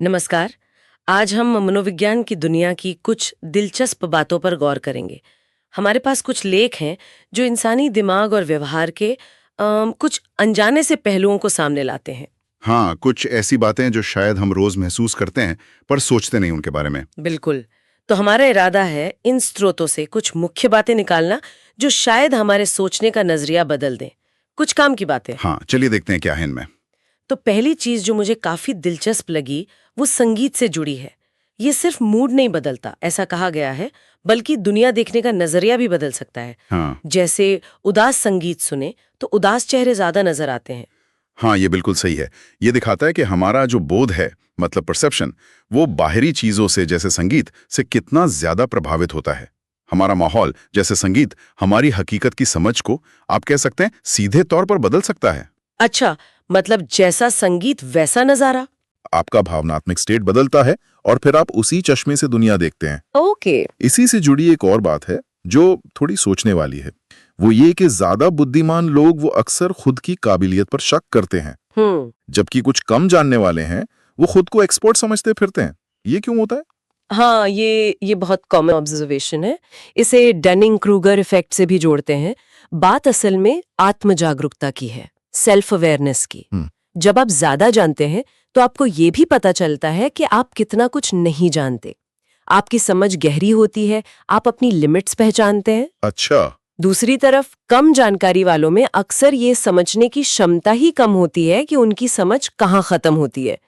नमस्कार। आज हम मनोविज्ञान की दुनिया की कुछ दिलचस्प बातों पर गौर करेंगे। हमारे पास कुछ लेख हैं जो इंसानी दिमाग और व्यवहार के कुछ अनजाने से पहलुओं को सामने लाते हैं। हाँ, कुछ ऐसी बातें जो शायद हम रोज महसूस करते हैं पर सोचते नहीं उनके बारे में। बिल्कुल। तो हमारा इरादा है इन स्रोतों से कुछ मुख्य बातें निकालना जो शायद हमारे सोचने का नजरिया बदल दें। कुछ काम की बातें। हाँ, चलिए देखते हैं क्या है इनमें। तो पहली चीज जो मुझे काफी दिलचस्प लगी वो संगीत से जुड़ी है। ये सिर्फ मूड नहीं बदलता ऐसा कहा गया है, बल्कि दुनिया देखने का नजरिया भी बदल सकता है। हाँ जैसे उदास संगीत सुने तो उदास चेहरे ज्यादा नजर आते हैं। हाँ, ये बिल्कुल सही है। ये दिखाता है कि हमारा जो बोध है, मतलब परसेप्शन, वो बाहरी चीजों से जैसे संगीत से कितना ज्यादा प्रभावित होता है। हमारा माहौल जैसे संगीत हमारी हकीकत की समझ को, आप कह सकते हैं, सीधे तौर पर बदल सकता है। अच्छा, मतलब जैसा संगीत वैसा नजारा। आपका भावनात्मक स्टेट बदलता है और फिर आप उसी चश्मे से दुनिया देखते हैं। ओके। इसी से जुड़ी एक और बात है जो थोड़ी सोचने वाली है, वो ये कि ज्यादा बुद्धिमान लोग वो अक्सर खुद की काबिलियत पर शक करते हैं, जबकि कुछ कम जानने वाले हैं वो खुद को एक्सपर्ट समझते फिरते हैं। ये क्यों होता है? हाँ, ये बहुत कॉमन ऑब्जर्वेशन है। इसे डनिंग क्रूगर इफेक्ट से भी जोड़ते हैं। बात असल में आत्म जागरूकता की है, सेल्फ अवेयरनेस की। जब आप ज्यादा जानते हैं तो आपको ये भी पता चलता है कि आप कितना कुछ नहीं जानते। आपकी समझ गहरी होती है, आप अपनी लिमिट्स पहचानते हैं। अच्छा। दूसरी तरफ कम जानकारी वालों में अक्सर ये समझने की क्षमता ही कम होती है कि उनकी समझ कहाँ खत्म होती है।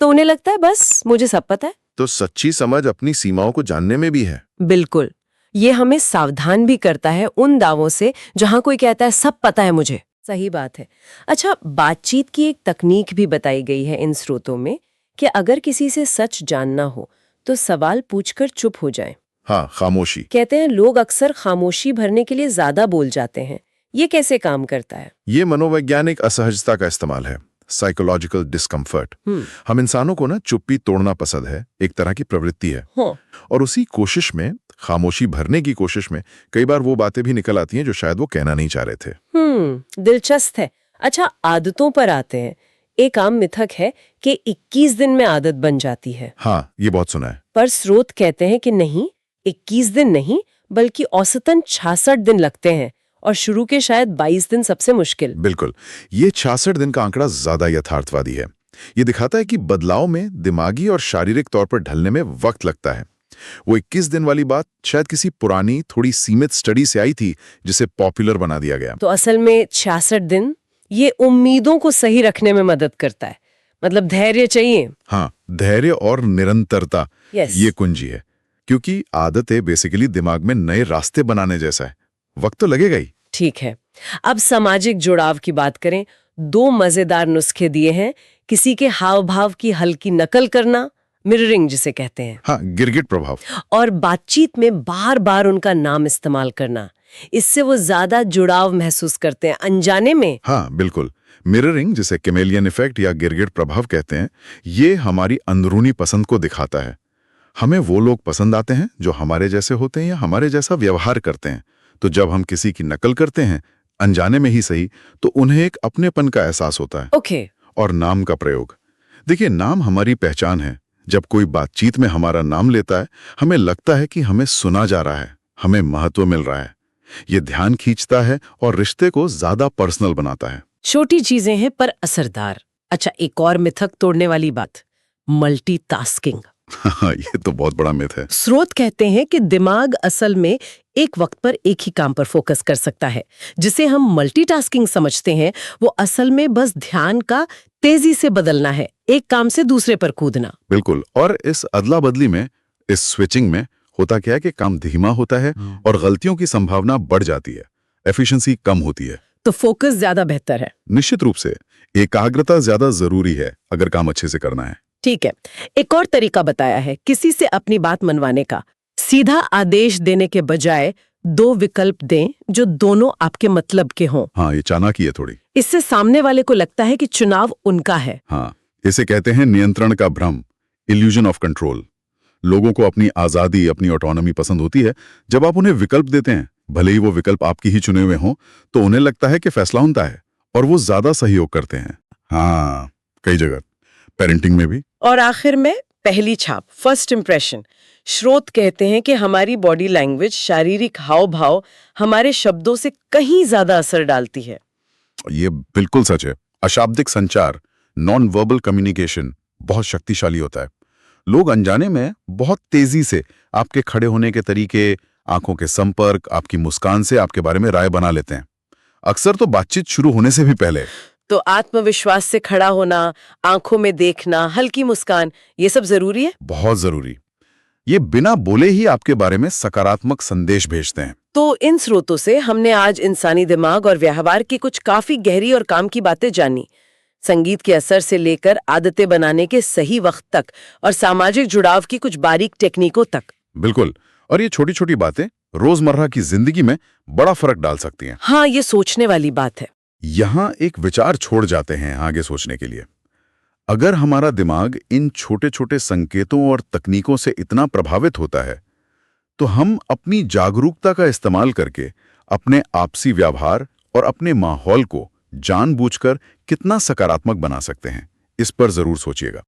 तो उन्हें लगता है बस मुझे सब पता है। तो सच्ची समझ अपनी सीमाओं को जानने में भी है। बिल्कुल। ये हमें सावधान भी करता है उन दावों से जहां कोई कहता है सब पता है मुझे। सही बात है। अच्छा, बातचीत की एक तकनीक भी बताई गई है इन स्रोतों में कि अगर किसी से सच जानना हो तो सवाल पूछकर चुप हो जाएं। हाँ, खामोशी। कहते हैं लोग अक्सर खामोशी भरने के लिए ज्यादा बोल जाते हैं। ये कैसे काम करता है? ये मनोवैज्ञानिक असहजता का इस्तेमाल है, साइकोलॉजिकल डिस्कम्फर्ट। हम इंसानों को ना चुप्पी तोड़ना पसंद है, एक तरह की प्रवृत्ति है। और उसी कोशिश में, खामोशी भरने की कोशिश में, कई बार वो बातें भी निकल आती हैं जो शायद वो कहना नहीं चाह रहे थे। दिलचस्प है। अच्छा, आदतों पर आते हैं। एक आम मिथक है कि 21 दिन में आदत बन जाती है। हाँ, ये बहुत सुना है। पर स्रोत कहते हैं कि नहीं, 21 दिन नहीं, बल्कि औसतन 66 दिन लगते हैं और शुरू के शायद 22 दिन सबसे मुश्किल। बिल्कुल, ये 66 दिन का आंकड़ा ज्यादा यथार्थवादी है। ये दिखाता है कि बदलाव में दिमागी और शारीरिक तौर पर ढलने में वक्त लगता है। वो 21 दिन वाली बात शायद किसी पुरानी, थोड़ी सीमित स्टडी से आई थी, जिसे पॉपुलर बना दिया गया। तो असल में 66 दिन ये उम्मीदों को सही रखने में मदद करता है। मतलब धैर्य चाहिए। हाँ, धैर्य और निरंतरता, ये कुंजी है। क्योंकि आदतें बेसिकली दिमाग में नए रास्ते बनाने जैसा है, वक्त तो लगेगा ही। ठीक है। अब सामाजिक जुड़ाव की बात करें। 2 मजेदार नुस्खे दिए हैं। किसी के हाव भाव की हल्की नकल करना, मिररिंग जिसे कहते हैं। हाँ, गिरगिट प्रभाव। और बातचीत में बार बार उनका नाम इस्तेमाल करना, इससे वो ज्यादा जुड़ाव महसूस करते हैं अनजाने में। हाँ, बिल्कुल। मिररिंग, जिसे कैमेलियन इफेक्ट या गिरगिट प्रभाव कहते हैं, ये हमारी अंदरूनी पसंद को दिखाता है। हमें वो लोग पसंद आते हैं जो हमारे जैसे होते हैं या हमारे जैसा व्यवहार करते हैं। तो जब हम किसी की नकल करते हैं, अनजाने में ही सही, तो उन्हें एक अपनेपन का एहसास होता है। ओके। और नाम का प्रयोग, देखिए, नाम हमारी पहचान है। जब कोई बातचीत में हमारा नाम लेता है, हमें लगता है कि हमें सुना जा रहा है, हमें महत्व मिल रहा है। ये ध्यान खींचता है और रिश्ते को ज्यादा पर्सनल बनाता है। छोटी चीजें हैं पर असरदार। अच्छा, एक और मिथक तोड़ने वाली बात, मल्टीटास्किंग। ये तो बहुत बड़ा मिथ है। स्रोत कहते हैं कि दिमाग असल में एक वक्त पर एक ही काम पर फोकस कर सकता है। जिसे हम मल्टीटास्किंग समझते हैं, वो असल में बस ध्यान का तेजी से बदलना है, एक काम से दूसरे पर कूदना। बिल्कुल। और इस अदला बदली में, इस स्विचिंग में होता क्या है कि काम धीमा होता है और गलतियों की संभावना बढ़ जाती है, एफिशिएंसी कम होती है। तो फोकस ज्यादा बेहतर है। निश्चित रूप से एकाग्रता ज्यादा जरूरी है अगर काम अच्छे से करना है। ठीक है। एक और तरीका बताया है किसी से अपनी बात मनवाने का। सीधा आदेश देने के बजाय 2 विकल्प दें जो दोनों आपके मतलब के हों। हाँ, ये चालाकी है थोड़ी। इससे सामने वाले को लगता है कि चुनाव उनका है। हाँ, इसे कहते हैं नियंत्रण का भ्रम, इल्यूजन ऑफ कंट्रोल। लोगों को अपनी आजादी, अपनी ऑटोनॉमी पसंद होती है। जब आप उन्हें विकल्प देते हैं, भले ही वो विकल्प आपकी ही चुने हुए हों, तो उन्हें लगता है कि फैसला उनका है और वो ज्यादा सहयोग करते हैं। हाँ, कई जगह पेरेंटिंग में भी। और आखिर में पहली छाप, फर्स्ट इम्प्रेशन। श्रोत कहते हैं कि हमारी बॉडी लैंग्वेज, शारीरिक हाव भाव हमारे शब्दों से कहीं ज्यादा असर डालती है। ये बिल्कुल सच है। अशाब्दिक संचार, नॉन वर्बल कम्युनिकेशन बहुत शक्तिशाली होता है। लोग अनजाने में बहुत तेजी से आपके खड़े होने के तरीके, आंखों के संपर्क, आपकी मुस्कान से आपके बारे में राय बना लेते हैं, अक्सर तो बातचीत शुरू होने से भी पहले। तो आत्मविश्वास से खड़ा होना, आंखों में देखना, हल्की मुस्कान, ये सब जरूरी है। बहुत जरूरी। ये बिना बोले ही आपके बारे में सकारात्मक संदेश भेजते हैं। तो इन स्रोतों से हमने आज इंसानी दिमाग और व्यवहार की कुछ काफी गहरी और काम की बातें जानी। संगीत के असर से लेकर आदतें बनाने के सही वक्त तक और सामाजिक जुड़ाव की कुछ बारीक टेक्निकों तक। बिल्कुल। और ये छोटी छोटी बातें रोजमर्रा की जिंदगी में बड़ा फर्क डाल सकती हैं। हाँ, ये सोचने वाली बात है। यहां एक विचार छोड़ जाते हैं आगे सोचने के लिए। अगर हमारा दिमाग इन छोटे छोटे संकेतों और तकनीकों से इतना प्रभावित होता है, तो हम अपनी जागरूकता का इस्तेमाल करके अपने आपसी व्यवहार और अपने माहौल को जानबूझकर कितना सकारात्मक बना सकते हैं, इस पर जरूर सोचिएगा।